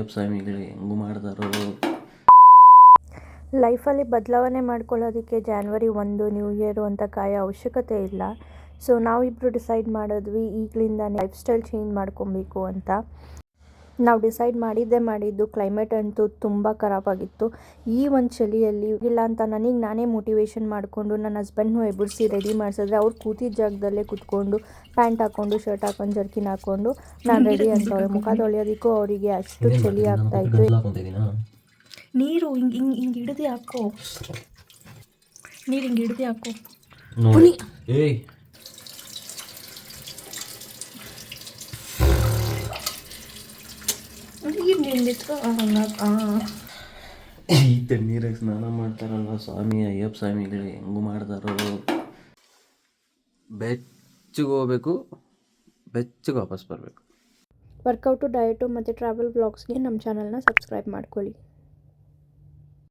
ಅಯ್ಯಪ್ಪ ಸ್ವಾಮಿಗಳು ಹೆಂಗೂ ಮಾಡ್ತಾರೋ. ಲೈಫಲ್ಲಿ ಬದಲಾವಣೆ ಮಾಡ್ಕೊಳ್ಳೋದಕ್ಕೆ ಜಾನ್ವರಿ 1 ನ್ಯೂ ಇಯರು ಅಂತ ಕಾಯೋ ಅವಶ್ಯಕತೆ ಇಲ್ಲ. ಸೊ ನಾವಿಬ್ಬರು ಡಿಸೈಡ್ ಮಾಡಿದ್ವಿ ಈಗಲಿಂದ ಲೈಫ್ ಸ್ಟೈಲ್ ಚೇಂಜ್ ಮಾಡ್ಕೊಬೇಕು ಅಂತ. ನಾವು ಡಿಸೈಡ್ ಮಾಡಿದ್ದು ಕ್ಲೈಮೇಟ್ ಅಂತೂ ತುಂಬ ಖರಾಬಾಗಿತ್ತು. ಈ ಒಂದು ಚಳಿಯಲ್ಲಿ ಇಲ್ಲ ಅಂತ ನಾನೇ ಮೋಟಿವೇಶನ್ ಮಾಡಿಕೊಂಡು ನನ್ನ ಹಸ್ಬೆಂಡ್ನೂ ಎಬ್ಬರಿಸಿ ರೆಡಿ ಮಾಡಿಸಿದ್ರೆ ಅವ್ರು ಕೂತಿದ್ದ ಜಾಗದಲ್ಲೇ ಕೂತ್ಕೊಂಡು ಪ್ಯಾಂಟ್ ಹಾಕ್ಕೊಂಡು ಶರ್ಟ್ ಹಾಕೊಂಡು ಜರ್ಕಿನ್ ಹಾಕ್ಕೊಂಡು ನಾನು ರೆಡಿ ಅಂತವ್ರೆ. ಮುಖ ತೊಳೆಯೋದಕ್ಕೂ ಅವರಿಗೆ ಅಷ್ಟು ಚಳಿ ಆಗ್ತಾಯಿತ್ತು. ನೀರು ಹಿಂಗೆ ಹಿಡಿದು ಹಾಕೋ, ನೀರು ಹಿಂಗೆ ಹಿಡಿದು ಹಾಕೋ. ಈ ತಣ್ಣೀರಾಗ ಸ್ನಾನ ಮಾಡ್ತಾರಲ್ಲ ಸ್ವಾಮಿ ಅಯ್ಯಪ್ಪ ಸ್ವಾಮಿಗಳು ಹೆಂಗೂ ಮಾಡ್ತಾರೋ. ಬೆಚ್ಚಗೆ ಹೋಗ್ಬೇಕು, ಬೆಚ್ಚಗೆ ವಾಪಸ್ ಬರಬೇಕು. ವರ್ಕೌಟು, ಡಯಟು ಮತ್ತು ಟ್ರಾವೆಲ್ ವ್ಲಾಗ್ಸ್ಗೆ ನಮ್ಮ ಚಾನಲ್ನ ಸಬ್ಸ್ಕ್ರೈಬ್ ಮಾಡ್ಕೊಳ್ಳಿ.